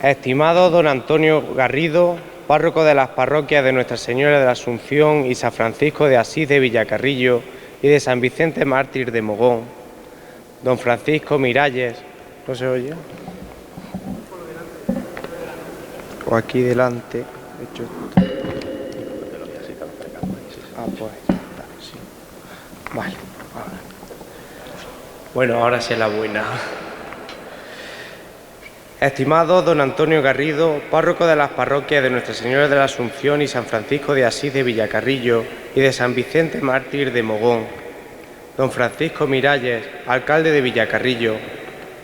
Estimado don Antonio Garrido, párroco de las parroquias de Nuestra Señora de la Asunción y San Francisco de Asís de Villacarrillo y de San Vicente Mártir de Mogón, don Francisco Miralles, ¿no se oye? O aquí delante, de hecho, pues, sí. Vale, ahora. Bueno, ahora sí es la buena. Estimado don Antonio Garrido, párroco de las parroquias de Nuestra Señora de la Asunción y San Francisco de Asís de Villacarrillo y de San Vicente Mártir de Mogón, don Francisco Miralles, alcalde de Villacarrillo,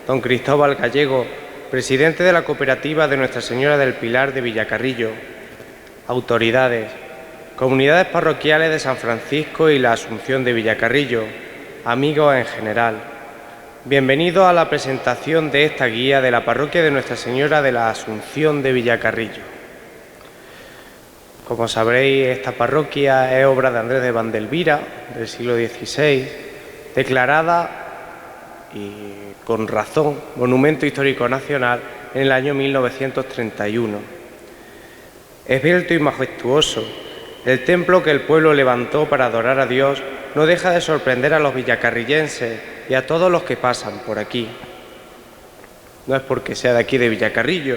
don Cristóbal Gallego, presidente de la cooperativa de Nuestra Señora del Pilar de Villacarrillo, autoridades, comunidades parroquiales de San Francisco y la Asunción de Villacarrillo, amigos en general. Bienvenidos a la presentación de esta guía de la parroquia de Nuestra Señora de la Asunción de Villacarrillo. Como sabréis, esta parroquia es obra de Andrés de Vandelvira, del siglo XVI, declarada, y con razón, Monumento Histórico Nacional en el año 1931. Esbelto y majestuoso, el templo que el pueblo levantó para adorar a Dios no deja de sorprender a los villacarrillenses y a todos los que pasan por aquí. No es porque sea de aquí de Villacarrillo,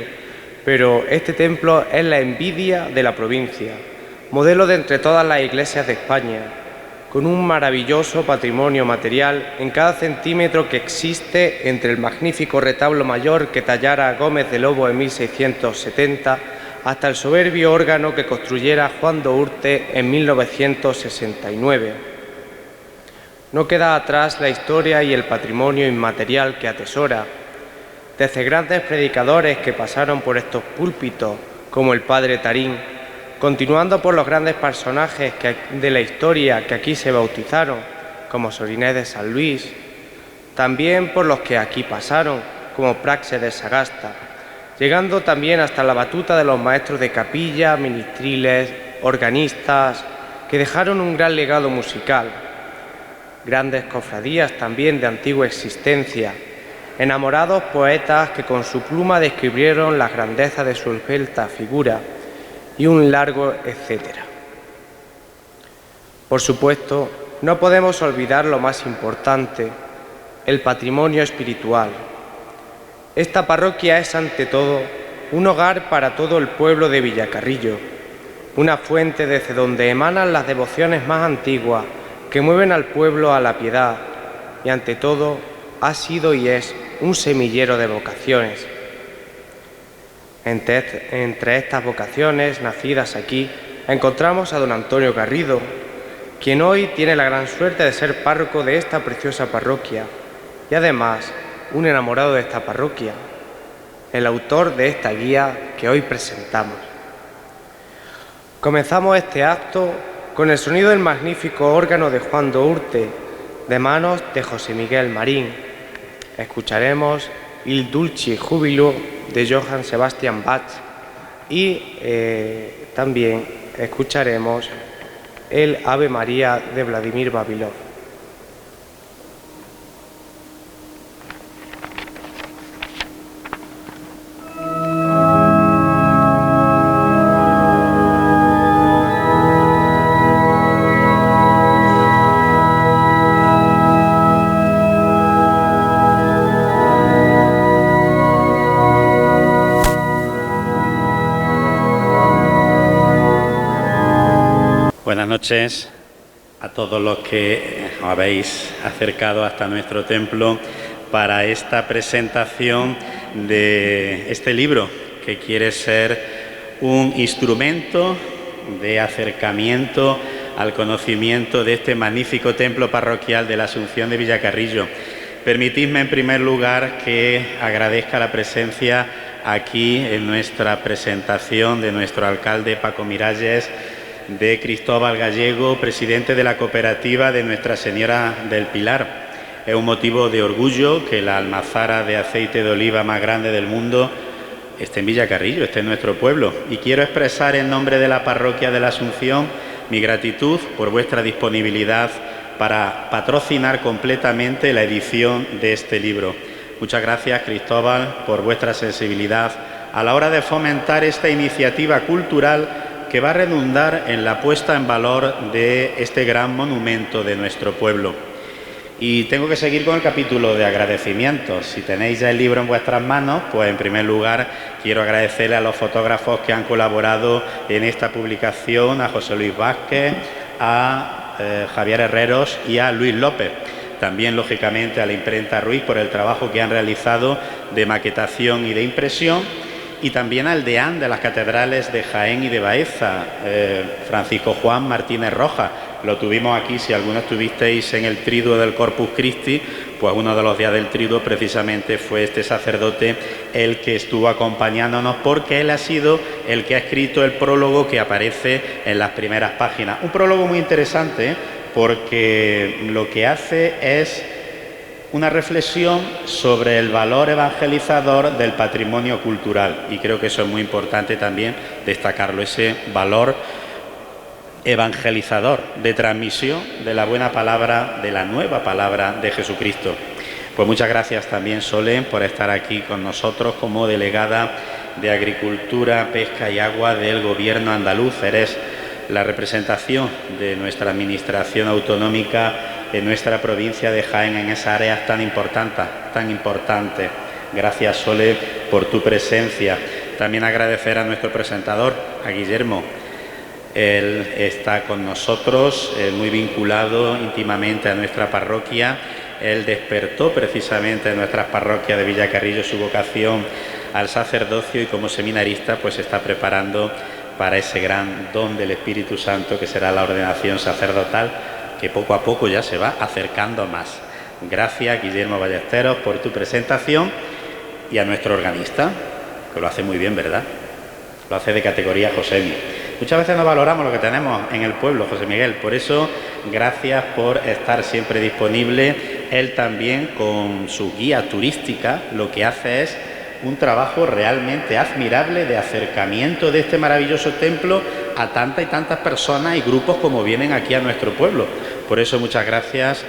pero este templo es la envidia de la provincia, modelo de entre todas las iglesias de España, con un maravilloso patrimonio material en cada centímetro que existe entre el magnífico retablo mayor que tallara Gómez de Lobo en 1670 hasta el soberbio órgano que construyera Juan Dourte en 1969. No queda atrás la historia y el patrimonio inmaterial que atesora, desde grandes predicadores que pasaron por estos púlpitos, como el padre Tarín, continuando por los grandes personajes de la historia que aquí se bautizaron, como Sor Inés de San Luis, también por los que aquí pasaron, como Praxedes de Sagasta, llegando también hasta la batuta de los maestros de capilla, ministriles, organistas, que dejaron un gran legado musical. Grandes cofradías también de antigua existencia, enamorados poetas que con su pluma describieron la grandeza de su esbelta figura y un largo etcétera. Por supuesto, no podemos olvidar lo más importante, el patrimonio espiritual. Esta parroquia es ante todo un hogar para todo el pueblo de Villacarrillo, una fuente desde donde emanan las devociones más antiguas que mueven al pueblo a la piedad y, ante todo, ha sido y es un semillero de vocaciones. Entre estas vocaciones nacidas aquí encontramos a don Antonio Garrido, quien hoy tiene la gran suerte de ser párroco de esta preciosa parroquia y, además, un enamorado de esta parroquia, el autor de esta guía que hoy presentamos. Comenzamos este acto con el sonido del magnífico órgano de Juan Dourte, de manos de José Miguel Marín. Escucharemos Il Dulci Júbilo de Johann Sebastian Bach y también escucharemos el Ave María de Vladimir Vavilov. Buenas noches a todos los que os habéis acercado hasta nuestro templo para esta presentación de este libro que quiere ser un instrumento de acercamiento al conocimiento de este magnífico templo parroquial de la Asunción de Villacarrillo. Permitidme en primer lugar que agradezca la presencia aquí en nuestra presentación de nuestro alcalde Paco Miralles, de Cristóbal Gallego, presidente de la cooperativa de Nuestra Señora del Pilar. Es un motivo de orgullo que la almazara de aceite de oliva más grande del mundo esté en Villacarrillo, esté en nuestro pueblo. Y quiero expresar en nombre de la parroquia de la Asunción mi gratitud por vuestra disponibilidad para patrocinar completamente la edición de este libro. Muchas gracias, Cristóbal, por vuestra sensibilidad a la hora de fomentar esta iniciativa cultural que va a redundar en la puesta en valor de este gran monumento de nuestro pueblo. Y tengo que seguir con el capítulo de agradecimientos. Si tenéis ya el libro en vuestras manos, pues en primer lugar quiero agradecerle a los fotógrafos que han colaborado en esta publicación, a José Luis Vázquez, a Javier Herreros y a Luis López. También, lógicamente, a la imprenta Ruiz por el trabajo que han realizado de maquetación y de impresión. Y también al deán de las catedrales de Jaén y de Baeza, Francisco Juan Martínez Rojas. Lo tuvimos aquí, si algunos estuvisteis en el triduo del Corpus Christi, pues uno de los días del triduo precisamente fue este sacerdote el que estuvo acompañándonos, porque él ha sido el que ha escrito el prólogo que aparece en las primeras páginas. Un prólogo muy interesante, porque lo que hace es una reflexión sobre el valor evangelizador del patrimonio cultural, y creo que eso es muy importante también destacarlo, ese valor evangelizador de transmisión de la buena palabra, de la nueva palabra de Jesucristo. Pues muchas gracias también, Sole, por estar aquí con nosotros como delegada de Agricultura, Pesca y Agua del Gobierno andaluz. Eres la representación de nuestra administración autonómica en nuestra provincia de Jaén en esas áreas tan importantes. Gracias, Sole, por tu presencia. También agradecer a nuestro presentador, a Guillermo. Él está con nosotros, muy vinculado íntimamente a nuestra parroquia. Él despertó precisamente en nuestras parroquias de Villacarrillo su vocación al sacerdocio y como seminarista pues se está preparando para ese gran don del Espíritu Santo que será la ordenación sacerdotal, que poco a poco ya se va acercando más. Gracias, Guillermo Ballesteros, por tu presentación, y a nuestro organista, que lo hace muy bien, ¿verdad? Lo hace de categoría Josemi. Muchas veces no valoramos lo que tenemos en el pueblo, José Miguel, por eso gracias por estar siempre disponible. Él también, con su guía turística, lo que hace es un trabajo realmente admirable de acercamiento de este maravilloso templo a tantas y tantas personas y grupos como vienen aquí a nuestro pueblo. Por eso muchas gracias,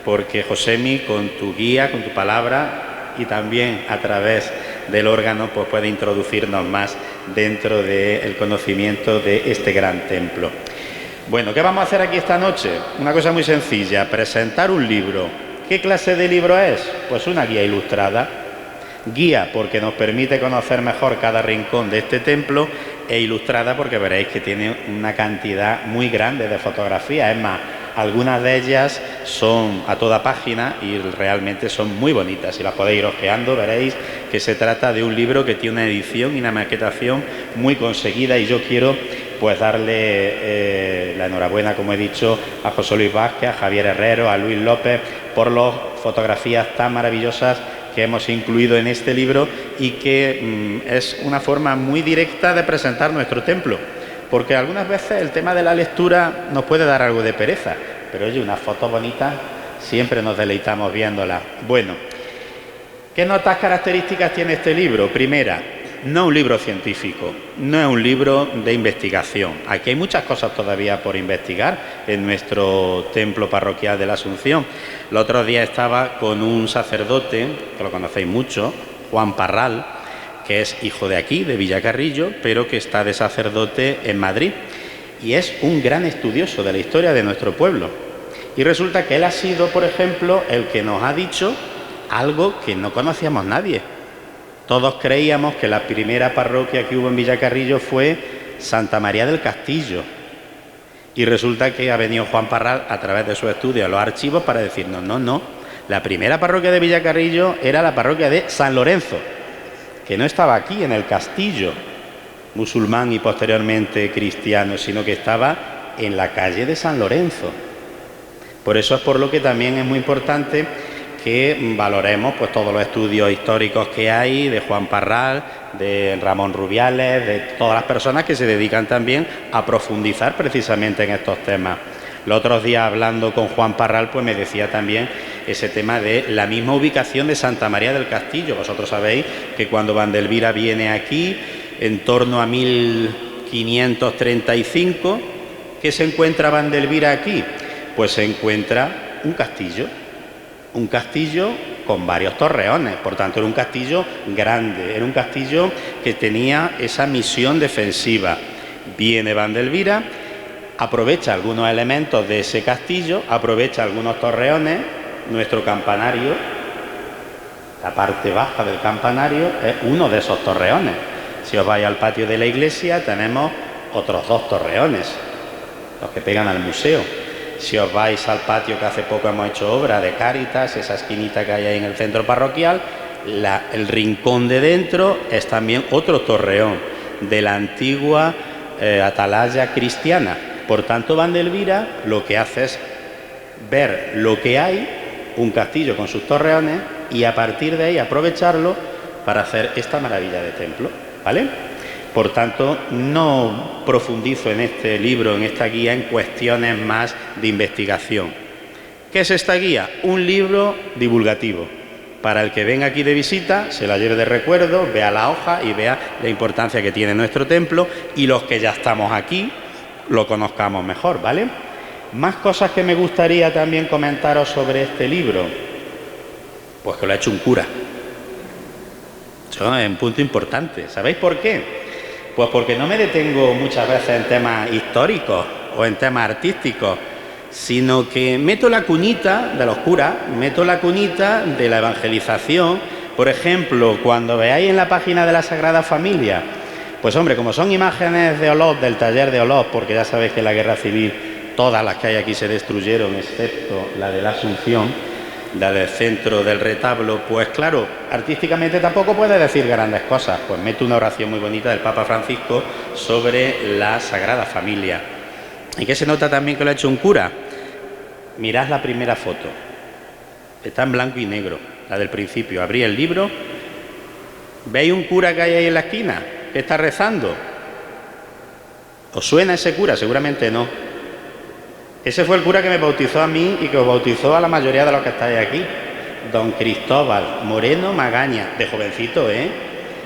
porque Josemi, con tu guía, con tu palabra y también a través del órgano, pues puede introducirnos más dentro del conocimiento de este gran templo. Bueno, ¿qué vamos a hacer aquí esta noche? Una cosa muy sencilla, presentar un libro. ¿Qué clase de libro es? Pues una guía ilustrada. Guía porque nos permite conocer mejor cada rincón de este templo, e ilustrada porque veréis que tiene una cantidad muy grande de fotografías. Es más, algunas de ellas son a toda página y realmente son muy bonitas. Si las podéis ir ojeando, veréis que se trata de un libro que tiene una edición y una maquetación muy conseguida, y yo quiero pues darle la enhorabuena, como he dicho, a José Luis Vázquez, a Javier Herrero, a Luis López por las fotografías tan maravillosas que hemos incluido en este libro, y que es una forma muy directa de presentar nuestro templo, porque algunas veces el tema de la lectura nos puede dar algo de pereza, pero oye, una foto bonita siempre nos deleitamos viéndola. Bueno, ¿qué notas características tiene este libro? Primera, no es un libro científico, no es un libro de investigación. Aquí hay muchas cosas todavía por investigar en nuestro templo parroquial de la Asunción. El otro día estaba con un sacerdote, que lo conocéis mucho, Juan Parral, que es hijo de aquí, de Villacarrillo, pero que está de sacerdote en Madrid. Y es un gran estudioso de la historia de nuestro pueblo. Y resulta que él ha sido, por ejemplo, el que nos ha dicho algo que no conocíamos nadie. Todos creíamos que la primera parroquia que hubo en Villacarrillo fue Santa María del Castillo. Y resulta que ha venido Juan Parral a través de su estudio a los archivos para decirnos, no, la primera parroquia de Villacarrillo era la parroquia de San Lorenzo, que no estaba aquí en el castillo musulmán y posteriormente cristiano, sino que estaba en la calle de San Lorenzo. Por eso es por lo que también es muy importante que valoremos pues todos los estudios históricos que hay de Juan Parral, de Ramón Rubiales, de todas las personas que se dedican también a profundizar precisamente en estos temas. Los otros días, hablando con Juan Parral, pues me decía también ese tema de la misma ubicación de Santa María del Castillo. Vosotros sabéis que cuando Vandelvira viene aquí, en torno a 1535, ¿qué se encuentra Vandelvira aquí? Pues se encuentra un castillo con varios torreones, por tanto era un castillo grande, era un castillo que tenía esa misión defensiva. Viene Vandelvira, aprovecha algunos elementos de ese castillo, aprovecha algunos torreones, nuestro campanario, la parte baja del campanario es uno de esos torreones. Si os vais al patio de la iglesia tenemos otros 2 torreones, los que pegan al museo. Si os vais al patio que hace poco hemos hecho obra de Cáritas, esa esquinita que hay ahí en el centro parroquial, el rincón de dentro es también otro torreón de la antigua atalaya cristiana. Por tanto, Vandelvira lo que hace es ver lo que hay, un castillo con sus torreones, y a partir de ahí aprovecharlo para hacer esta maravilla de templo, ¿vale? Por tanto, no profundizo en este libro, en esta guía, en cuestiones más de investigación. ¿Qué es esta guía? Un libro divulgativo. Para el que venga aquí de visita, se la lleve de recuerdo, vea la hoja y vea la importancia que tiene nuestro templo, y los que ya estamos aquí lo conozcamos mejor, ¿vale? Más cosas que me gustaría también comentaros sobre este libro. Pues que lo ha hecho un cura. Eso es un punto importante. ¿Sabéis por qué? Pues porque no me detengo muchas veces en temas históricos o en temas artísticos, sino que meto la cuñita de los curas, meto la cuñita de la evangelización. Por ejemplo, cuando veáis en la página de la Sagrada Familia, pues hombre, como son imágenes de Olot, del taller de Olot, porque ya sabéis que en la Guerra Civil todas las que hay aquí se destruyeron, excepto la de la Asunción, la del centro del retablo, pues claro, artísticamente tampoco puede decir grandes cosas. Pues meto una oración muy bonita del Papa Francisco sobre la Sagrada Familia. ¿Y qué se nota también que lo ha hecho un cura? Mirad la primera foto. Está en blanco y negro, la del principio. Abrí el libro. ¿Veis un cura que hay ahí en la esquina? ¿Que está rezando? ¿Os suena ese cura? Seguramente no. Ese fue el cura que me bautizó a mí y que os bautizó a la mayoría de los que estáis aquí. Don Cristóbal Moreno Magaña, de jovencito, ¿eh?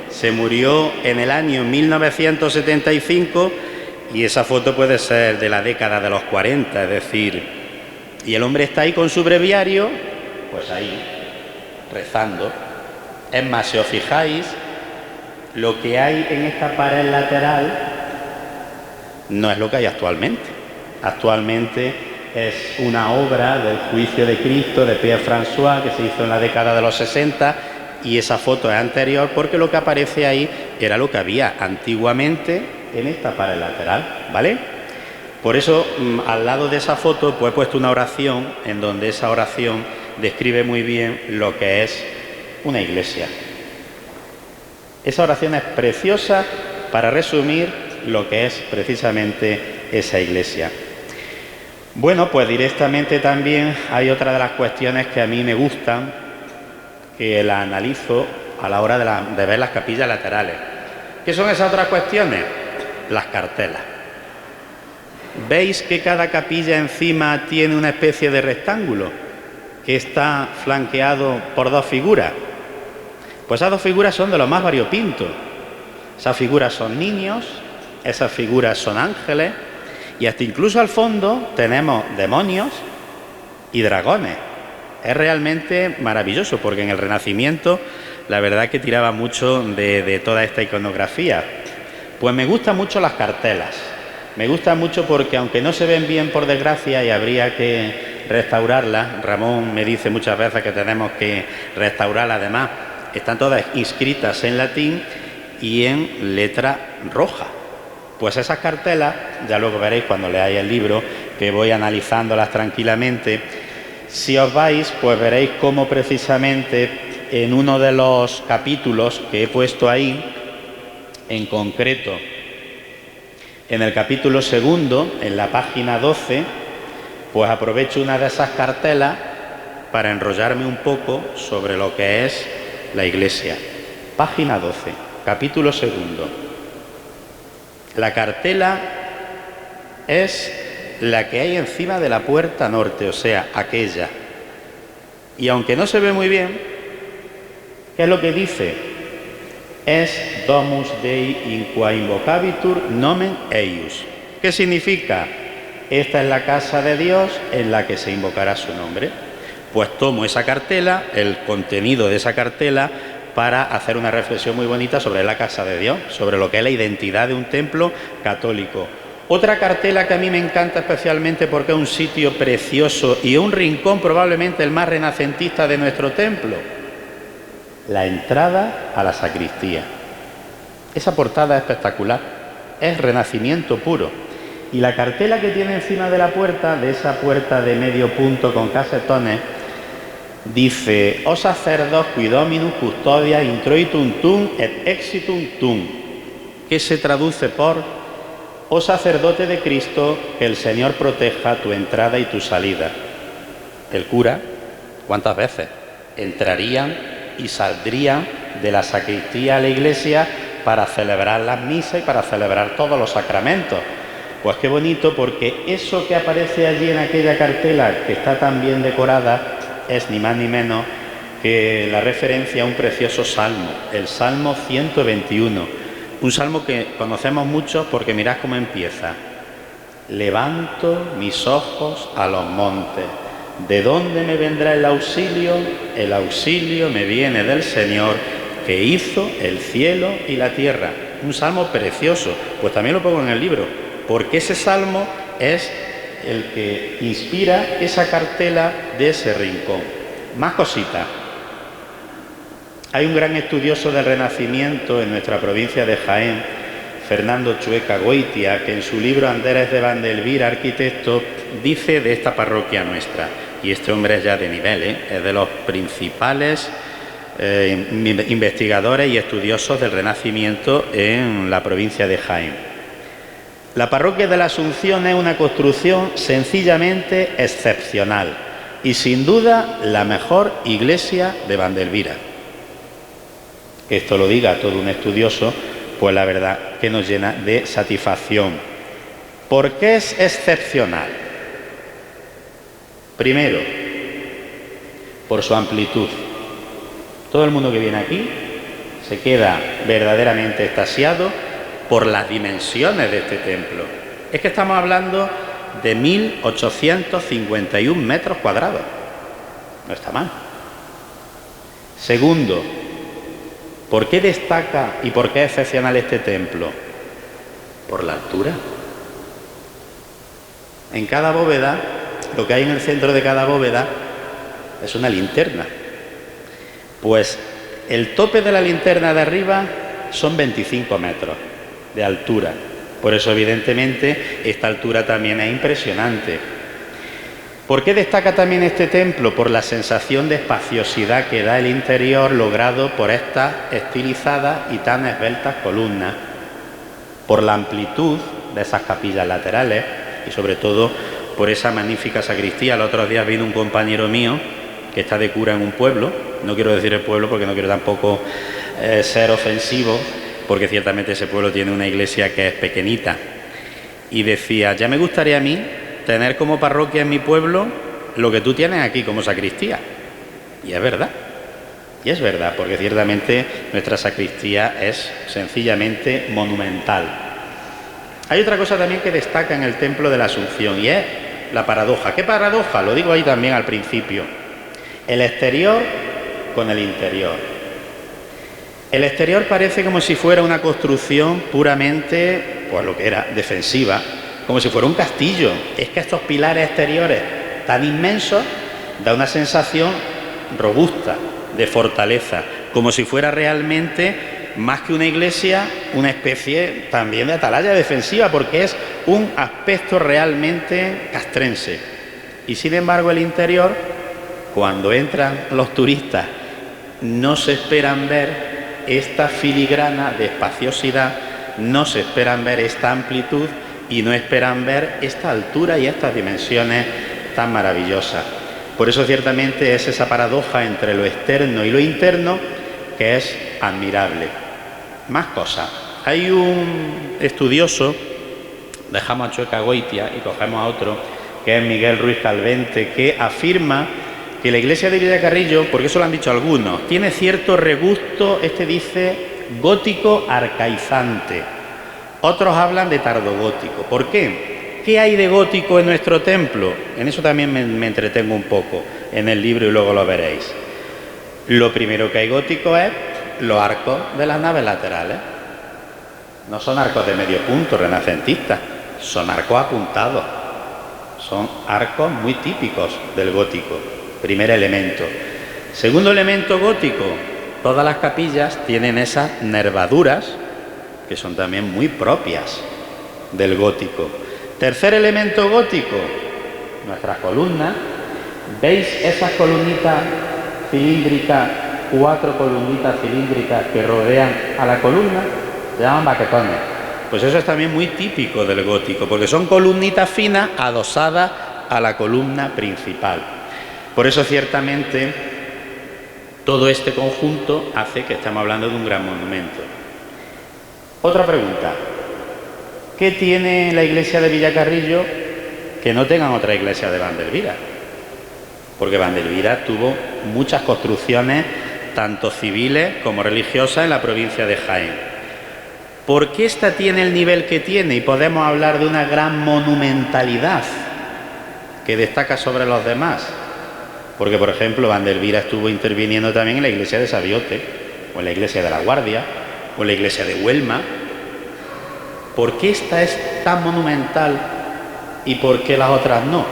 Se murió en el año 1975 y esa foto puede ser de la década de los 40, es decir, y el hombre está ahí con su breviario, pues ahí, rezando. Es más, si os fijáis, lo que hay en esta pared lateral no es lo que hay actualmente. Actualmente es una obra del Juicio de Cristo de Pierre François que se hizo en la década de los 60, y esa foto es anterior porque lo que aparece ahí era lo que había antiguamente en esta pared lateral, ¿vale? Por eso, al lado de esa foto, pues he puesto una oración en donde esa oración describe muy bien lo que es una iglesia. Esa oración es preciosa para resumir lo que es precisamente esa iglesia. Bueno, pues directamente también hay otra de las cuestiones que a mí me gustan, que la analizo a la hora de ver las capillas laterales. ¿Qué son esas otras cuestiones? Las cartelas. ¿Veis que cada capilla encima tiene una especie de rectángulo que está flanqueado por 2 figuras? Pues esas 2 figuras son de lo más variopinto. Esas figuras son niños, esas figuras son ángeles, y hasta incluso al fondo tenemos demonios y dragones. Es realmente maravilloso, porque en el Renacimiento la verdad que tiraba mucho de toda esta iconografía. Pues me gustan mucho las cartelas. Me gustan mucho porque, aunque no se ven bien por desgracia y habría que restaurarlas, Ramón me dice muchas veces que tenemos que restaurarlas, además están todas inscritas en latín y en letra roja. Pues esas cartelas, ya luego veréis cuando leáis el libro, que voy analizándolas tranquilamente. Si os vais, pues veréis cómo precisamente en uno de los capítulos que he puesto ahí, en concreto, en el capítulo 2, en la página 12, pues aprovecho una de esas cartelas para enrollarme un poco sobre lo que es la iglesia. Página 12, capítulo 2. La cartela es la que hay encima de la puerta norte, o sea, aquella. Y aunque no se ve muy bien, ¿qué es lo que dice? Es Domus Dei in qua invocabitur nomen eius. ¿Qué significa? Esta es la casa de Dios en la que se invocará su nombre. Pues tomo esa cartela, el contenido de esa cartela, para hacer una reflexión muy bonita sobre la casa de Dios, sobre lo que es la identidad de un templo católico. Otra cartela que a mí me encanta especialmente porque es un sitio precioso y un rincón probablemente el más renacentista de nuestro templo, la entrada a la sacristía. Esa portada es espectacular, es renacimiento puro. Y la cartela que tiene encima de la puerta, de esa puerta de medio punto con casetones, dice: O sacerdos qui dominus custodia introitum tum et exitum tum, que se traduce por: Oh sacerdote de Cristo, que el Señor proteja tu entrada y tu salida. El cura, ¿cuántas veces entrarían y saldrían de la sacristía a la iglesia para celebrar las misas y para celebrar todos los sacramentos? Pues qué bonito, porque eso que aparece allí en aquella cartela, que está tan bien decorada, es ni más ni menos que la referencia a un precioso salmo, el Salmo 121. Un salmo que conocemos mucho porque mirad cómo empieza: levanto mis ojos a los montes, ¿de dónde me vendrá el auxilio? El auxilio me viene del Señor, que hizo el cielo y la tierra. Un salmo precioso, pues también lo pongo en el libro, porque ese salmo es el que inspira esa cartela de ese rincón. Más cositas. Hay un gran estudioso del Renacimiento en nuestra provincia de Jaén, Fernando Chueca Goitia, que en su libro Anderes de Vandelvira, arquitecto, dice de esta parroquia nuestra, y este hombre es ya de nivel, es de los principales investigadores y estudiosos del Renacimiento en la provincia de Jaén. La parroquia de la Asunción es una construcción sencillamente excepcional y sin duda la mejor iglesia de Vandelvira. Que esto lo diga todo un estudioso, pues la verdad que nos llena de satisfacción. ¿Por qué es excepcional? Primero, por su amplitud. Todo el mundo que viene aquí se queda verdaderamente extasiado por las dimensiones de este templo. Es que estamos hablando de 1.851 metros cuadrados. No está mal. Segundo, ¿por qué destaca y por qué es excepcional este templo? Por la altura. En cada bóveda, lo que hay en el centro de cada bóveda es una linterna. Pues el tope de la linterna de arriba son 25 metros de altura. Por eso, evidentemente, esta altura también es impresionante. ¿Por qué destaca también este templo? Por la sensación de espaciosidad que da el interior logrado por estas estilizadas y tan esbeltas columnas, por la amplitud de esas capillas laterales y sobre todo por esa magnífica sacristía. Los otros días vino un compañero mío que está de cura en un pueblo, no quiero decir el pueblo porque no quiero tampoco ser ofensivo, porque ciertamente ese pueblo tiene una iglesia que es pequeñita, y decía: ya me gustaría a mí tener como parroquia en mi pueblo lo que tú tienes aquí como sacristía. Y es verdad, porque ciertamente nuestra sacristía es sencillamente monumental. Hay otra cosa también que destaca en el templo de la Asunción y es la paradoja. ¿Qué paradoja? Lo digo ahí también al principio. El exterior con el interior. El exterior parece como si fuera una construcción puramente, pues lo que era, defensiva, como si fuera un castillo. Es que estos pilares exteriores tan inmensos da una sensación robusta, de fortaleza, como si fuera realmente, más que una iglesia, una especie también de atalaya defensiva, porque es un aspecto realmente castrense. Y sin embargo el interior, cuando entran los turistas, no se esperan ver esta filigrana de espaciosidad, no se esperan ver esta amplitud y no esperan ver esta altura y estas dimensiones tan maravillosas. Por eso ciertamente es esa paradoja entre lo externo y lo interno que es admirable. Más cosas. Hay un estudioso, dejamos a Chueca Goitia y cogemos a otro, que es Miguel Ruiz Calvente, que afirma que la iglesia de Villacarrillo, porque eso lo han dicho algunos, tiene cierto regusto, dice, gótico arcaizante. Otros hablan de tardogótico. ¿Por qué? ¿Qué hay de gótico en nuestro templo? En eso también me entretengo un poco. en el libro y luego lo veréis. Lo primero que hay gótico es los arcos de las naves laterales. No son arcos de medio punto renacentistas, son arcos apuntados. Son arcos muy típicos del gótico. Primer elemento. Segundo elemento gótico, todas las capillas tienen esas nervaduras que son también muy propias del gótico. Tercer elemento gótico, nuestras columnas. ¿Veis esas columnitas cilíndricas, 4 columnitas cilíndricas que rodean a la columna? Se llaman baquetones. Pues eso es también muy típico del gótico, porque son columnitas finas adosadas a la columna principal. Por eso, ciertamente, todo este conjunto hace que estemos hablando de un gran monumento. Otra pregunta. ¿Qué tiene la iglesia de Villacarrillo que no tengan otra iglesia de Vandelvira? Porque Vandelvira tuvo muchas construcciones, tanto civiles como religiosas, en la provincia de Jaén. ¿Por qué esta tiene el nivel que tiene y podemos hablar de una gran monumentalidad que destaca sobre los demás? Porque, por ejemplo, Vandelvira estuvo interviniendo también en la iglesia de Sabiote, o en la iglesia de La Guardia, o en la iglesia de Huelma. ¿Por qué esta es tan monumental y por qué las otras no?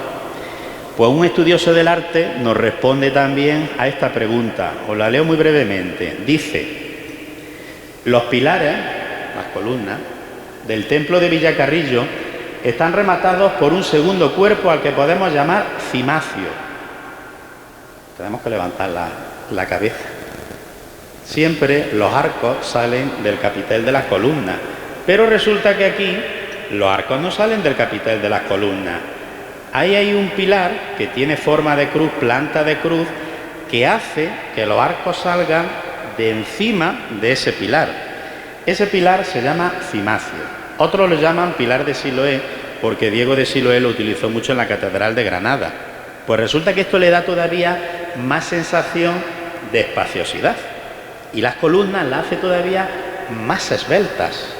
Pues un estudioso del arte nos responde también a esta pregunta. Os la leo muy brevemente. Dice: los pilares, las columnas, del templo de Villacarrillo están rematados por un segundo cuerpo al que podemos llamar cimacio. Tenemos que levantar la cabeza. Siempre los arcos salen del capitel de las columnas, pero resulta que aquí los arcos no salen del capitel de las columnas. Ahí hay un pilar que tiene forma de cruz, planta de cruz, que hace que los arcos salgan de encima de ese pilar. Ese pilar se llama cimacio. Otros lo llaman pilar de Siloé, porque Diego de Siloé lo utilizó mucho en la Catedral de Granada. Pues resulta que esto le da todavía más sensación de espaciosidad. Y las columnas las hace todavía más esbeltas,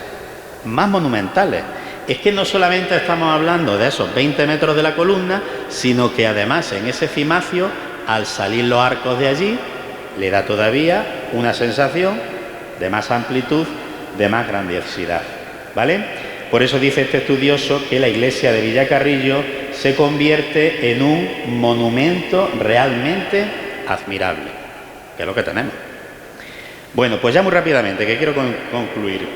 más monumentales. Es que no solamente estamos hablando de esos 20 metros de la columna, sino que además en ese cimacio, al salir los arcos de allí, le da todavía una sensación de más amplitud, de más grandiosidad. ¿Vale? Por eso dice este estudioso que la iglesia de Villacarrillo se convierte en un monumento realmente admirable, que es lo que tenemos. Bueno, pues ya muy rápidamente, que quiero concluir.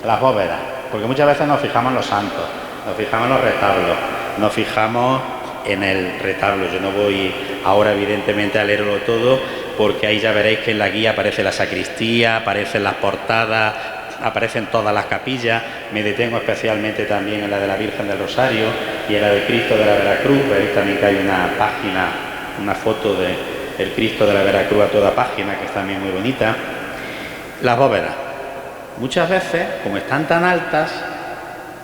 Las bóvedas, porque muchas veces nos fijamos en los santos, nos fijamos en los retablos, nos fijamos en el retablo. Yo no voy ahora evidentemente a leerlo todo, porque ahí ya veréis que en la guía aparece la sacristía, aparecen las portadas, aparecen todas las capillas. Me detengo especialmente también en la de la Virgen del Rosario y en la del Cristo de la Veracruz. Veréis también que hay una página, una foto del Cristo de la Veracruz a toda página, que es también muy bonita. Las bóvedas, muchas veces, como están tan altas,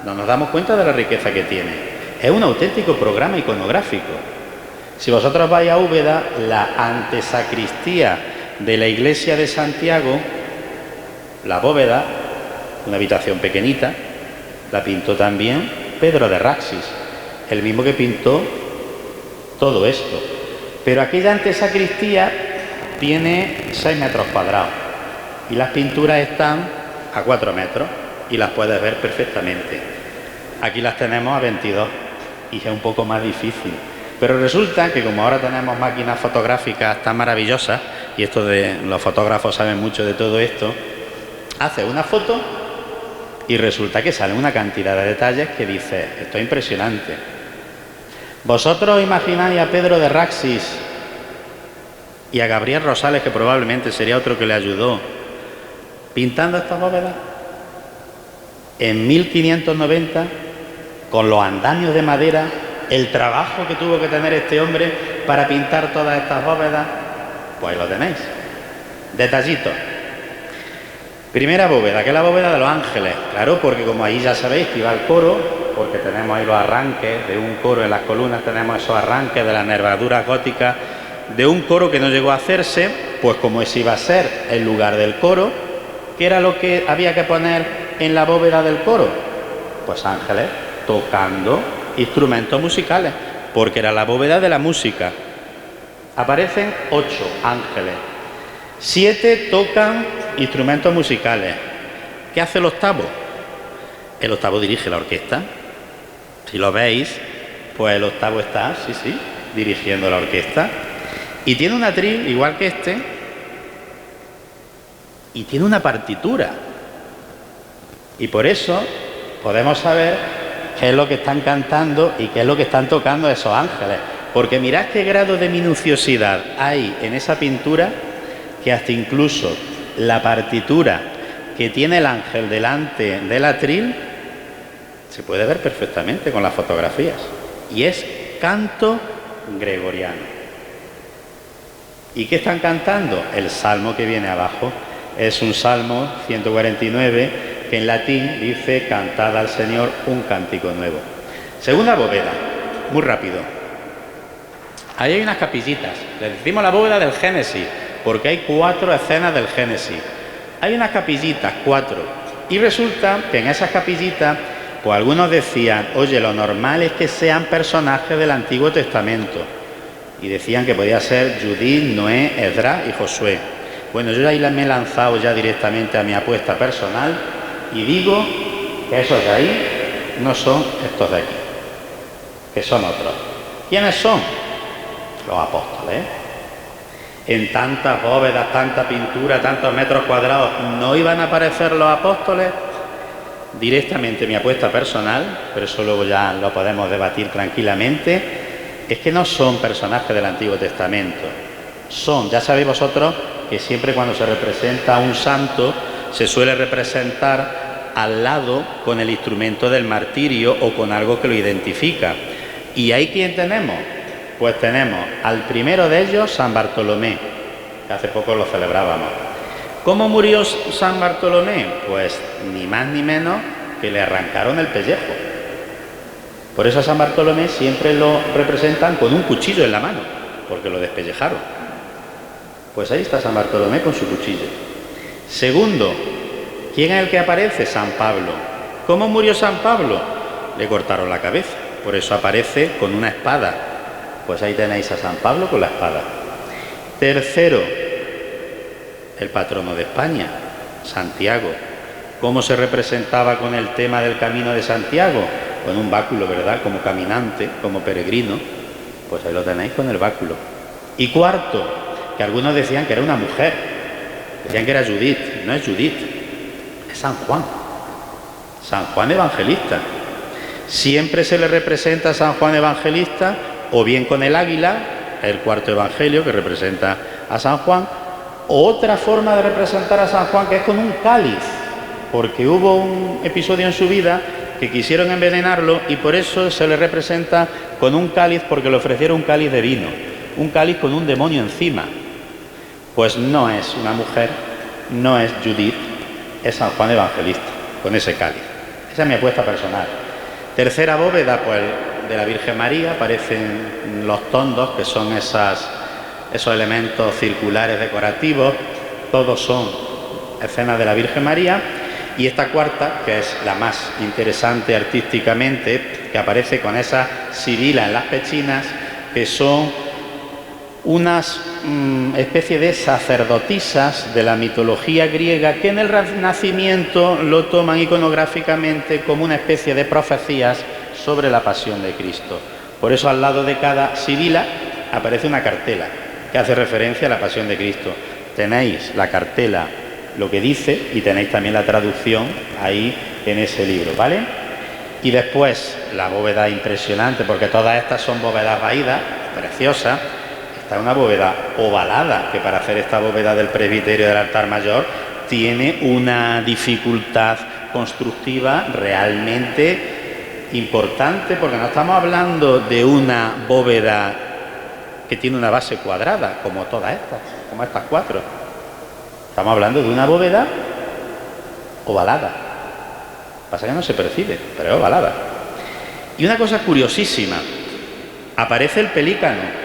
no nos damos cuenta de la riqueza que tienen. Es un auténtico programa iconográfico. Si vosotros vais a Úbeda, la antesacristía de la iglesia de Santiago, la bóveda, una habitación pequeñita, la pintó también Pedro de Raxis, el mismo que pintó todo esto. Pero aquella antesacristía tiene 6 metros cuadrados y las pinturas están a 4 metros y las puedes ver perfectamente. Aquí las tenemos a 22 y es un poco más difícil. Pero resulta que como ahora tenemos máquinas fotográficas tan maravillosas, y esto de los fotógrafos saben mucho de todo esto, hace una foto y resulta que sale una cantidad de detalles que dice: esto es impresionante. ¿Vosotros imagináis a Pedro de Raxis y a Gabriel Rosales, que probablemente sería otro que le ayudó, pintando estas bóvedas en 1590, con los andamios de madera, el trabajo que tuvo que tener este hombre para pintar todas estas bóvedas? Pues ahí lo tenéis. Detallitos. Primera bóveda, que es la bóveda de los ángeles. Claro, porque como ahí ya sabéis que iba el coro, porque tenemos ahí los arranques de un coro en las columnas, tenemos esos arranques de las nervaduras góticas de un coro que no llegó a hacerse, pues como ese iba a ser el lugar del coro, ¿qué era lo que había que poner en la bóveda del coro? Pues ángeles tocando instrumentos musicales, porque era la bóveda de la música. Aparecen 8 ángeles. 7 tocan instrumentos musicales. ¿Qué hace el octavo? El octavo dirige la orquesta. Si lo veis, pues el octavo está, sí, dirigiendo la orquesta. Y tiene un atril, igual que este, y tiene una partitura. Y por eso podemos saber qué es lo que están cantando y qué es lo que están tocando esos ángeles. Porque mirad qué grado de minuciosidad hay en esa pintura, que hasta incluso la partitura que tiene el ángel delante del atril se puede ver perfectamente con las fotografías. Y es canto gregoriano. ¿Y qué están cantando? El salmo que viene abajo. Es un salmo 149 que en latín dice: cantad al Señor un cántico nuevo. Segunda bóveda, muy rápido. Ahí hay unas capillitas. Le decimos la bóveda del Génesis porque hay 4 escenas del Génesis. Hay unas capillitas, 4. Y resulta que en esas capillitas, pues algunos decían: oye, lo normal es que sean personajes del Antiguo Testamento. Y decían que podía ser Judith, Noé, Esdras y Josué. Bueno, yo ahí me he lanzado ya directamente a mi apuesta personal y digo que esos de ahí no son estos de aquí, que son otros. ¿Quiénes son? Los apóstoles. En tantas bóvedas, tanta pintura, tantos metros cuadrados, ¿no iban a aparecer los apóstoles? Directamente mi apuesta personal, pero eso luego ya lo podemos debatir tranquilamente, es que no son personajes del Antiguo Testamento. Son, ya sabéis vosotros, que siempre cuando se representa a un santo se suele representar al lado con el instrumento del martirio o con algo que lo identifica. ¿Y ahí quién tenemos? Pues tenemos al primero de ellos, San Bartolomé, que hace poco lo celebrábamos. ¿Cómo murió San Bartolomé? Pues ni más ni menos que le arrancaron el pellejo. Por eso a San Bartolomé siempre lo representan con un cuchillo en la mano, porque lo despellejaron. Pues ahí está San Bartolomé con su cuchillo. Segundo, ¿quién es el que aparece? San Pablo. ¿Cómo murió San Pablo? Le cortaron la cabeza, por eso aparece con una espada. Pues ahí tenéis a San Pablo con la espada. Tercero, el patrono de España, Santiago. ¿Cómo se representaba con el tema del camino de Santiago? Con un báculo, ¿verdad? Como caminante, como peregrino. Pues ahí lo tenéis con el báculo. Y cuarto, que algunos decían que era una mujer. Decían que era Judith. No es Judith, es San Juan. San Juan Evangelista. Siempre se le representa a San Juan Evangelista o bien con el águila, el cuarto evangelio que representa a San Juan, o otra forma de representar a San Juan que es con un cáliz, porque hubo un episodio en su vida que quisieron envenenarlo y por eso se le representa con un cáliz, porque le ofrecieron un cáliz de vino, un cáliz con un demonio encima. Pues no es una mujer, no es Judith, es San Juan Evangelista, con ese cáliz. Esa es mi apuesta personal. Tercera bóveda, pues de la Virgen María, aparecen los tondos, que son esos elementos circulares decorativos, todos son escenas de la Virgen María. Y esta cuarta, que es la más interesante artísticamente, que aparece con esa sibila en las pechinas, que son unas especie de sacerdotisas de la mitología griega que en el Renacimiento lo toman iconográficamente como una especie de profecías sobre la pasión de Cristo. Por eso al lado de cada sibila aparece una cartela que hace referencia a la pasión de Cristo. Tenéis la cartela, lo que dice, y tenéis también la traducción ahí en ese libro, ¿vale? Y después la bóveda impresionante, porque todas estas son bóvedas vaídas, preciosas. Está una bóveda ovalada, que para hacer esta bóveda del presbiterio del altar mayor tiene una dificultad constructiva realmente importante, porque no estamos hablando de una bóveda que tiene una base cuadrada, como todas estas, como estas 4. Estamos hablando de una bóveda ovalada. Pasa que no se percibe, pero es ovalada. Y una cosa curiosísima, aparece el pelícano,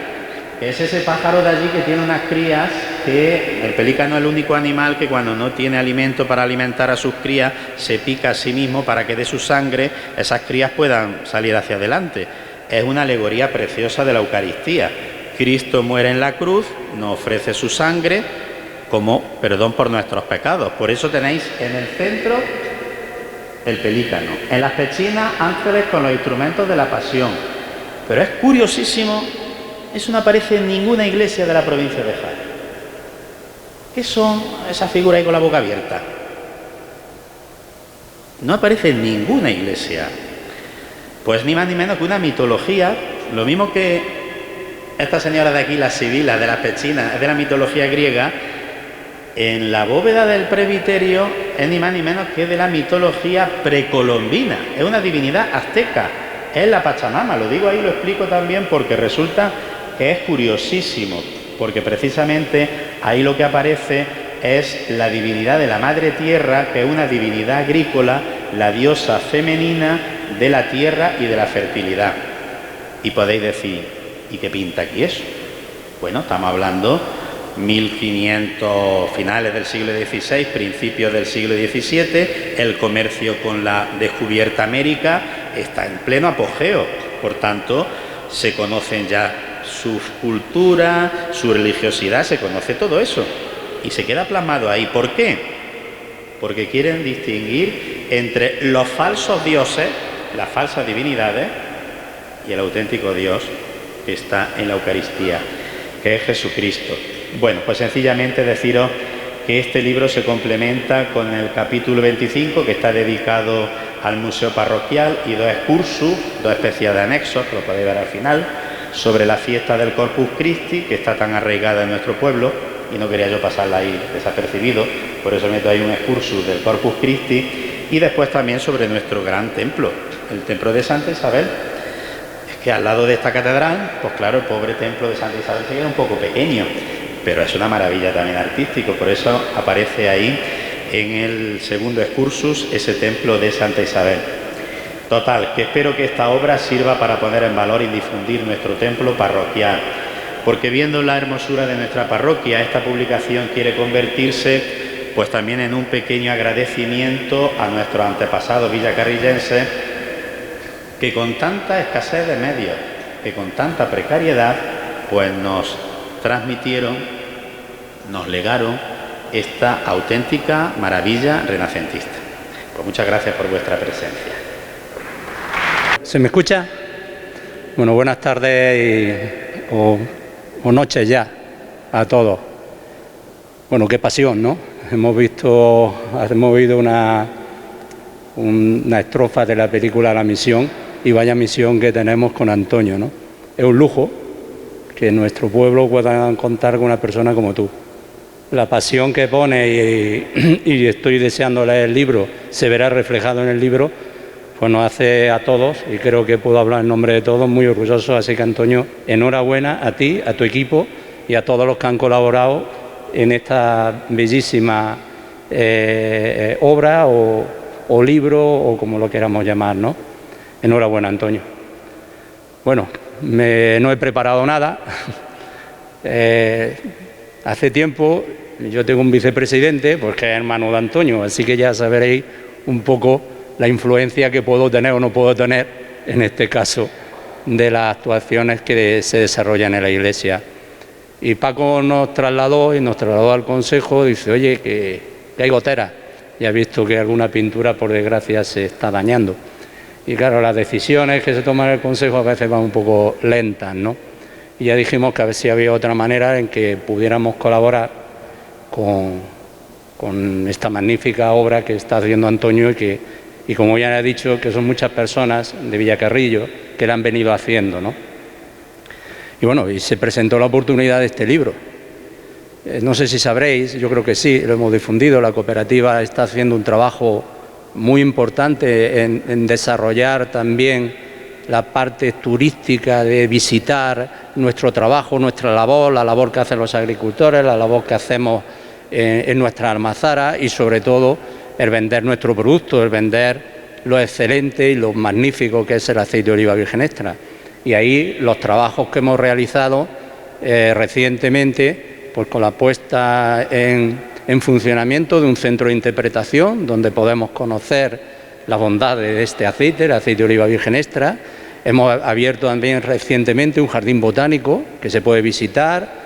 que es ese pájaro de allí que tiene unas crías, que el pelícano es el único animal que cuando no tiene alimento para alimentar a sus crías, se pica a sí mismo para que de su sangre esas crías puedan salir hacia adelante. Es una alegoría preciosa de la Eucaristía, Cristo muere en la cruz, nos ofrece su sangre como perdón por nuestros pecados. Por eso tenéis en el centro el pelícano, en las pechinas ángeles con los instrumentos de la pasión. Pero es curiosísimo, eso no aparece en ninguna iglesia de la provincia de Jaén. ¿Qué son esas figuras ahí con la boca abierta? No aparece en ninguna iglesia. Pues ni más ni menos que una mitología, lo mismo que esta señora de aquí, la Sibila de las pechinas, es de la mitología griega. En la bóveda del presbiterio es ni más ni menos que de la mitología precolombina, es una divinidad azteca, es la Pachamama. Lo digo ahí, lo explico también porque resulta que es curiosísimo, porque precisamente ahí lo que aparece es la divinidad de la Madre Tierra, que es una divinidad agrícola, la diosa femenina de la tierra y de la fertilidad. Y podéis decir, ¿y qué pinta aquí eso? Bueno, estamos hablando 1500, finales del siglo XVI, principios del siglo XVII, el comercio con la descubierta América está en pleno apogeo, por tanto, se conocen ya su cultura, su religiosidad, se conoce todo eso, y se queda plasmado ahí. ¿Por qué? Porque quieren distinguir entre los falsos dioses, las falsas divinidades, y el auténtico Dios que está en la Eucaristía, que es Jesucristo. Bueno, pues sencillamente deciros que este libro se complementa con el capítulo 25, que está dedicado al museo parroquial, y dos excursus, dos especies de anexos, que lo podéis ver al final, sobre la fiesta del Corpus Christi, que está tan arraigada en nuestro pueblo, y no quería yo pasarla ahí desapercibido, por eso meto ahí un excursus del Corpus Christi, y después también sobre nuestro gran templo, el templo de Santa Isabel. Es que al lado de esta catedral, pues claro, el pobre templo de Santa Isabel se queda un poco pequeño, pero es una maravilla también artístico, por eso aparece ahí en el segundo excursus ese templo de Santa Isabel. Total, que espero que esta obra sirva para poner en valor y difundir nuestro templo parroquial, porque viendo la hermosura de nuestra parroquia, esta publicación quiere convertirse pues también en un pequeño agradecimiento a nuestros antepasados villacarrillenses, que con tanta escasez de medios, que con tanta precariedad, pues nos transmitieron, nos legaron esta auténtica maravilla renacentista. Pues muchas gracias por vuestra presencia. ¿Se me escucha? Bueno, buenas tardes o noches ya a todos. Bueno, qué pasión, ¿no? Hemos oído una estrofa de la película La Misión, y vaya misión que tenemos con Antonio, ¿no? Es un lujo que en nuestro pueblo puedan contar con una persona como tú. La pasión que pone y estoy deseando leer el libro, se verá reflejado en el libro, pues nos hace a todos, y creo que puedo hablar en nombre de todos, muy orgullosos. Así que, Antonio, enhorabuena a ti, a tu equipo y a todos los que han colaborado en esta bellísima obra o libro, o como lo queramos llamar, ¿no? Enhorabuena, Antonio. Bueno, no he preparado nada. Hace tiempo yo tengo un vicepresidente, pues que es hermano de Antonio, así que ya sabréis un poco la influencia que puedo tener o no puedo tener, en este caso, de las actuaciones que se desarrollan en la Iglesia. Y Paco nos trasladó al Consejo, dice, oye, que hay goteras. Y ha visto que alguna pintura, por desgracia, se está dañando. Y claro, las decisiones que se toman en el Consejo a veces van un poco lentas, ¿no? Y ya dijimos que a ver si había otra manera en que pudiéramos colaborar con esta magnífica obra que está haciendo Antonio, y como ya he dicho, que son muchas personas de Villacarrillo que la han venido haciendo, ¿no? Y bueno, y se presentó la oportunidad de este libro. No sé si sabréis, yo creo que sí, lo hemos difundido, la cooperativa está haciendo un trabajo muy importante en desarrollar también la parte turística, de visitar nuestro trabajo, nuestra labor, la labor que hacen los agricultores, la labor que hacemos en nuestra almazara, y sobre todo el vender nuestro producto, el vender lo excelente y lo magnífico que es el aceite de oliva virgen extra. Y ahí los trabajos que hemos realizado recientemente, pues con la puesta en funcionamiento de un centro de interpretación donde podemos conocer las bondades de este aceite, el aceite de oliva virgen extra, Hemos abierto también recientemente un jardín botánico que se puede visitar,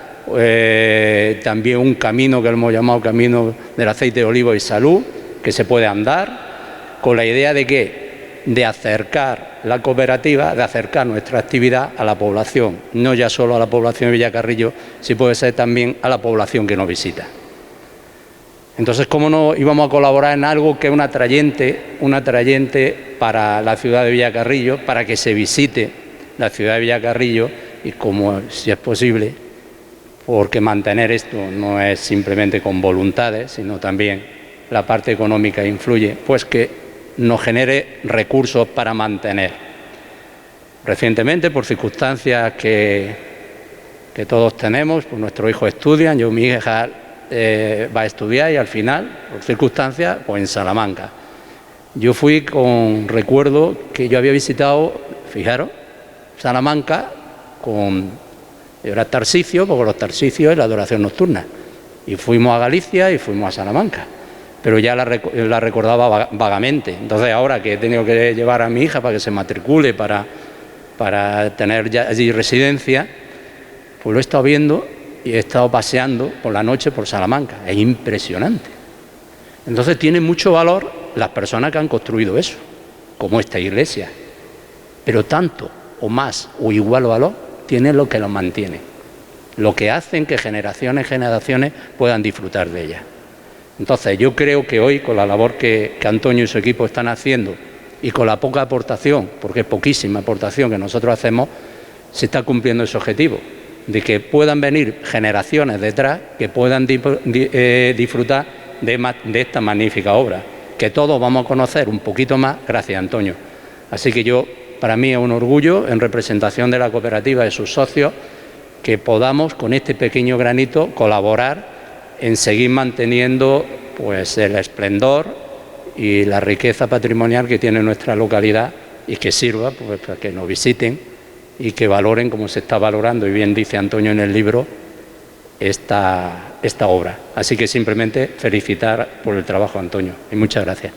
también un camino que hemos llamado Camino del Aceite de Oliva y Salud, que se puede andar, con la idea de que de acercar la cooperativa, de acercar nuestra actividad a la población, no ya solo a la población de Villacarrillo, si puede ser también a la población que nos visita. Entonces, ¿cómo no íbamos a colaborar en algo que es un atrayente para la ciudad de Villacarrillo, para que se visite la ciudad de Villacarrillo y, como si es posible, porque mantener esto no es simplemente con voluntades, sino también la parte económica influye, pues que nos genere recursos para mantener. Recientemente, por circunstancias que todos tenemos, pues nuestros hijos estudian, yo mi hija va a estudiar y al final, por circunstancias, pues en Salamanca. Yo fui con recuerdo que yo había visitado, fijaros, Salamanca era Tarsicio, porque los Tarsicios es la adoración nocturna. Y fuimos a Galicia y fuimos a Salamanca. Pero ya la recordaba vagamente. Entonces, ahora que he tenido que llevar a mi hija para que se matricule, para tener ya allí residencia, pues lo he estado viendo y he estado paseando por la noche por Salamanca. Es impresionante. Entonces, tiene mucho valor las personas que han construido eso, como esta iglesia. Pero tanto o más o igual valor tiene lo que lo mantiene, lo que hacen que generaciones y generaciones puedan disfrutar de ella. Entonces, yo creo que hoy, con la labor que Antonio y su equipo están haciendo y con la poca aportación, porque es poquísima aportación que nosotros hacemos, se está cumpliendo ese objetivo, de que puedan venir generaciones detrás que puedan disfrutar de esta magnífica obra, que todos vamos a conocer un poquito más gracias a Antonio. Así que para mí es un orgullo, en representación de la cooperativa y de sus socios, que podamos con este pequeño granito colaborar en seguir manteniendo pues el esplendor y la riqueza patrimonial que tiene nuestra localidad y que sirva pues para que nos visiten y que valoren, como se está valorando, y bien dice Antonio en el libro, esta obra. Así que simplemente felicitar por el trabajo, Antonio, y muchas gracias.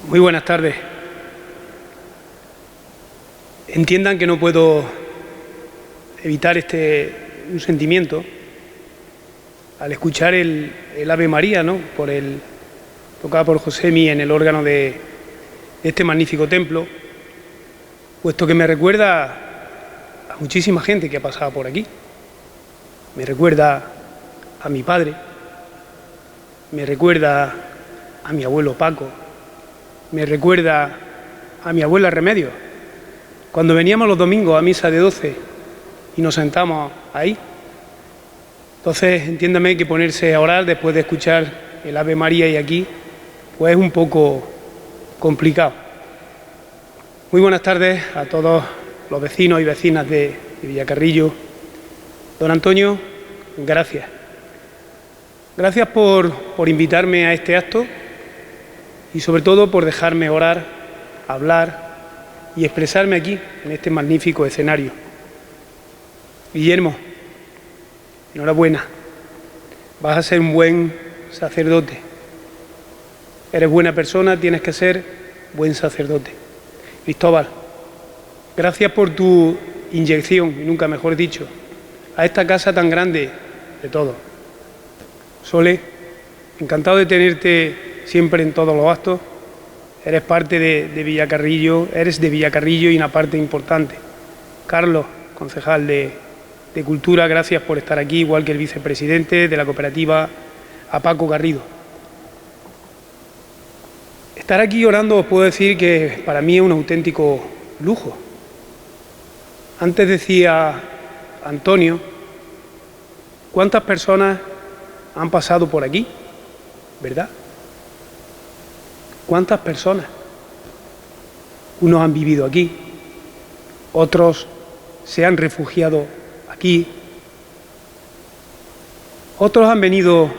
Muy buenas tardes. Entiendan que no puedo evitar un sentimiento al escuchar el Ave María, ¿no? Tocada por Josemi en el órgano de este magnífico templo, puesto que me recuerda a muchísima gente que ha pasado por aquí. Me recuerda a mi padre, me recuerda a mi abuelo Paco, me recuerda a mi abuela Remedios. Cuando veníamos los domingos a misa de 12 y nos sentamos ahí, entonces entiéndame que ponerse a orar después de escuchar el Ave María y aquí, pues es un poco complicado. Muy buenas tardes a todos los vecinos y vecinas de Villacarrillo. Don Antonio, gracias. Gracias por invitarme a este acto y sobre todo por dejarme orar, hablar y expresarme aquí, en este magnífico escenario. Guillermo, enhorabuena. Vas a ser un buen sacerdote. Eres buena persona, tienes que ser buen sacerdote. Cristóbal, gracias por tu inyección, y nunca mejor dicho, a esta casa tan grande de todos. Sole, encantado de tenerte siempre en todos los actos. Eres parte de Villacarrillo, eres de Villacarrillo y una parte importante. Carlos, concejal de Cultura, gracias por estar aquí, igual que el vicepresidente de la cooperativa, a Paco Garrido. Estar aquí orando os puedo decir que para mí es un auténtico lujo. Antes decía Antonio, ¿cuántas personas han pasado por aquí? ¿Verdad? ¿Cuántas personas? Unos han vivido aquí, otros se han refugiado aquí, otros han venido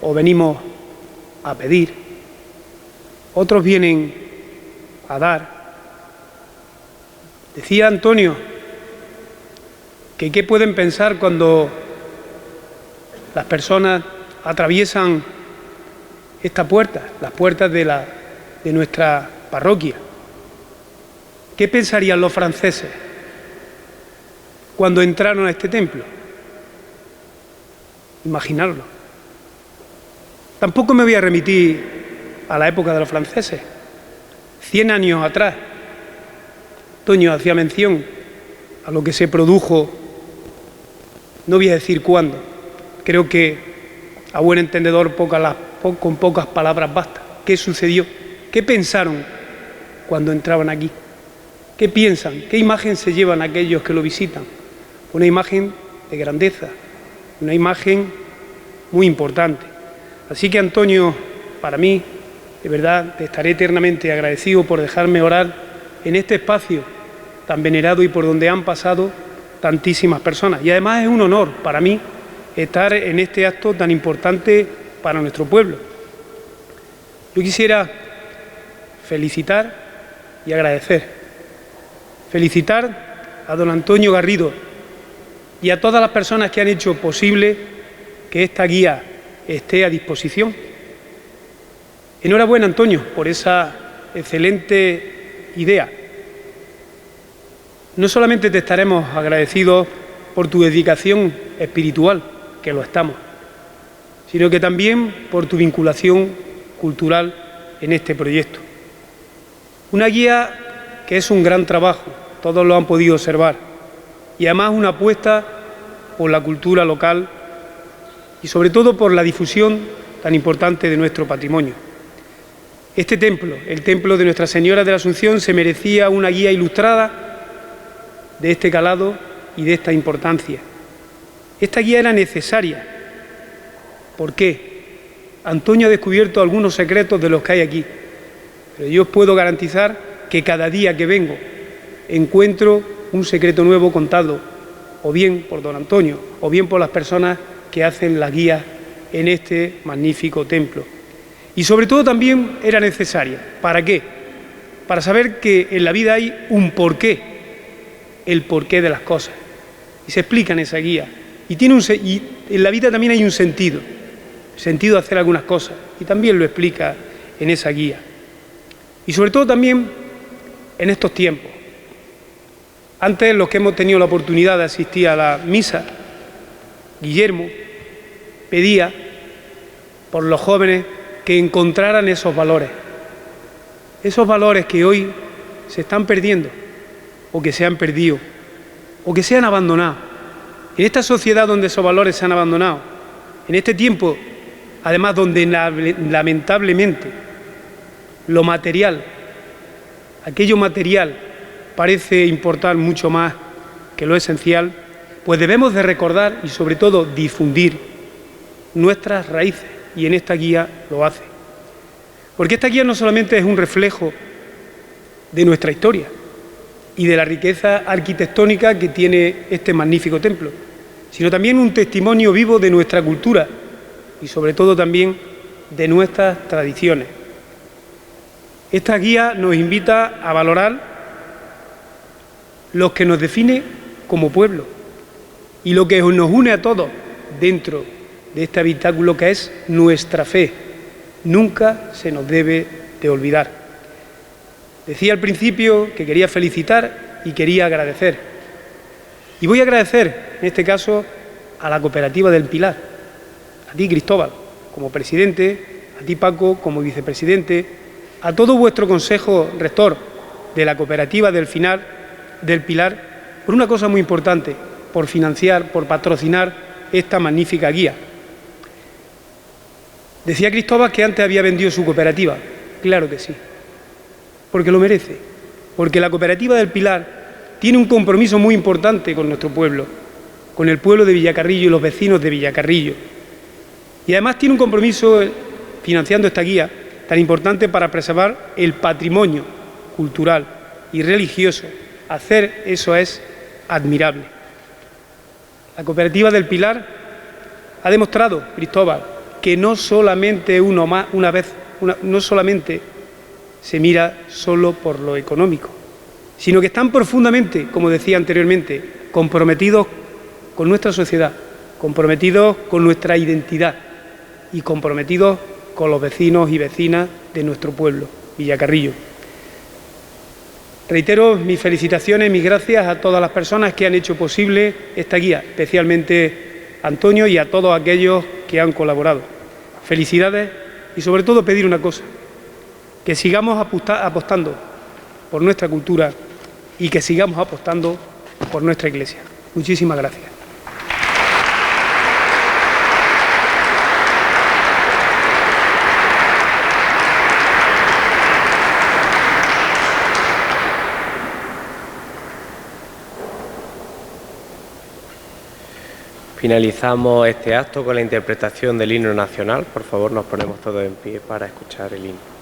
o venimos a pedir, otros vienen a dar. Decía Antonio que qué pueden pensar cuando las personas atraviesan esta puerta, las puertas de nuestra parroquia. ¿Qué pensarían los franceses cuando entraron a este templo? Imaginarlo. Tampoco me voy a remitir a la época de los franceses. 100 años atrás, Toño hacía mención a lo que se produjo, no voy a decir cuándo, creo que a buen entendedor con pocas palabras basta. ¿Qué sucedió? ¿Qué pensaron cuando entraban aquí? ¿Qué piensan? ¿Qué imagen se llevan aquellos que lo visitan? Una imagen de grandeza, una imagen muy importante. Así que, Antonio, para mí, de verdad, te estaré eternamente agradecido por dejarme orar en este espacio tan venerado y por donde han pasado tantísimas personas. Y además es un honor para mí estar en este acto tan importante para nuestro pueblo. Yo quisiera felicitar y agradecer. Felicitar a don Antonio Garrido y a todas las personas que han hecho posible que esta guía esté a disposición. Enhorabuena, Antonio, por esa excelente idea. No solamente te estaremos agradecidos por tu dedicación espiritual, que lo estamos, sino que también por tu vinculación cultural en este proyecto. Una guía que es un gran trabajo, todos lo han podido observar, y además una apuesta por la cultura local y sobre todo por la difusión tan importante de nuestro patrimonio. Este templo, el templo de Nuestra Señora de la Asunción, se merecía una guía ilustrada de este calado y de esta importancia. Esta guía era necesaria. ¿Por qué? Antonio ha descubierto algunos secretos de los que hay aquí, pero yo os puedo garantizar que cada día que vengo encuentro un secreto nuevo contado, o bien por don Antonio, o bien por las personas que hacen la guía en este magnífico templo. Y sobre todo también era necesaria. ¿Para qué? Para saber que en la vida hay un porqué, el porqué de las cosas. Y se explica en esa guía. Y en la vida también hay un sentido, el sentido de hacer algunas cosas. Y también lo explica en esa guía. Y sobre todo también en estos tiempos. Antes, los que hemos tenido la oportunidad de asistir a la misa, Guillermo pedía por los jóvenes que encontraran esos valores que hoy se están perdiendo, o que se han perdido, o que se han abandonado. En esta sociedad donde esos valores se han abandonado, en este tiempo, además donde lamentablemente lo material, aquello material parece importar mucho más que lo esencial, pues debemos de recordar y sobre todo difundir nuestras raíces, y en esta guía lo hace. Porque esta guía no solamente es un reflejo de nuestra historia y de la riqueza arquitectónica que tiene este magnífico templo, sino también un testimonio vivo de nuestra cultura y sobre todo también de nuestras tradiciones. Esta guía nos invita a valorar lo que nos define como pueblo y lo que nos une a todos dentro de este habitáculo que es nuestra fe. Nunca se nos debe de olvidar. Decía al principio que quería felicitar y quería agradecer. Y voy a agradecer, en este caso, a la Cooperativa del Pilar, a ti, Cristóbal, como presidente, a ti, Paco, como vicepresidente, a todo vuestro consejo rector de la Cooperativa del Pilar, por una cosa muy importante, por financiar, por patrocinar esta magnífica guía. Decía Cristóbal que antes había vendido su cooperativa. Claro que sí, porque lo merece, porque la Cooperativa del Pilar tiene un compromiso muy importante con nuestro pueblo, con el pueblo de Villacarrillo y los vecinos de Villacarrillo. Y además tiene un compromiso financiando esta guía tan importante para preservar el patrimonio cultural y religioso. Hacer eso es admirable. La Cooperativa del Pilar ha demostrado, Cristóbal, que no solamente no solamente se mira solo por lo económico, sino que están profundamente, como decía anteriormente, comprometidos con nuestra sociedad, comprometidos con nuestra identidad y comprometidos con los vecinos y vecinas de nuestro pueblo, Villacarrillo. Reitero mis felicitaciones, mis gracias a todas las personas que han hecho posible esta guía, especialmente a Antonio y a todos aquellos que han colaborado. Felicidades y sobre todo pedir una cosa, que sigamos apostando por nuestra cultura y que sigamos apostando por nuestra Iglesia. Muchísimas gracias. Finalizamos este acto con la interpretación del himno nacional. Por favor, nos ponemos todos en pie para escuchar el himno.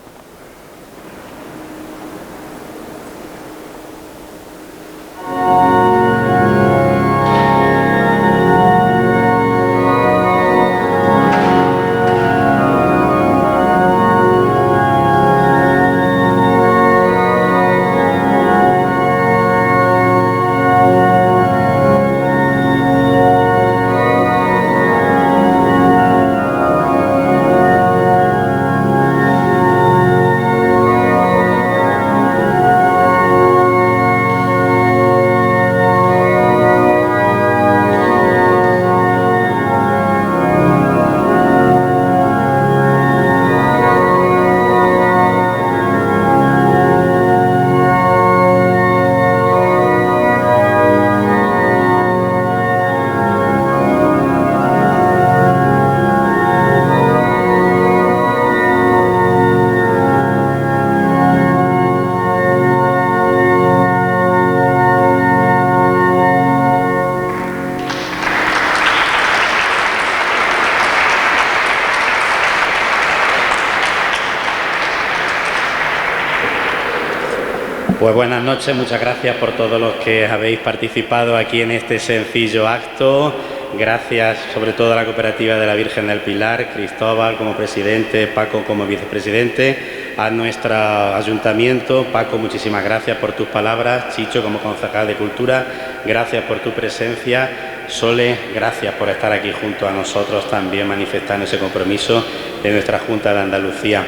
Pues buenas noches, muchas gracias por todos los que habéis participado aquí en este sencillo acto. Gracias sobre todo a la Cooperativa de la Virgen del Pilar, Cristóbal como presidente, Paco como vicepresidente, a nuestro ayuntamiento. Paco, muchísimas gracias por tus palabras. Chicho como concejal de Cultura, gracias por tu presencia. Sole, gracias por estar aquí junto a nosotros también manifestando ese compromiso de nuestra Junta de Andalucía.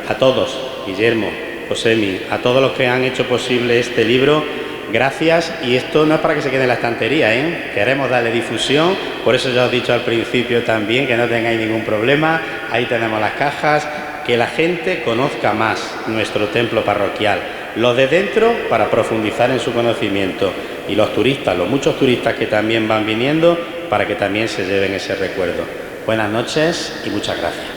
A todos, Guillermo, Josemi, a todos los que han hecho posible este libro, gracias. Y esto no es para que se quede en la estantería, ¿eh? Queremos darle difusión, por eso ya os he dicho al principio también que no tengáis ningún problema. Ahí tenemos las cajas, que la gente conozca más nuestro templo parroquial, los de dentro para profundizar en su conocimiento y los turistas, los muchos turistas que también van viniendo para que también se lleven ese recuerdo. Buenas noches y muchas gracias.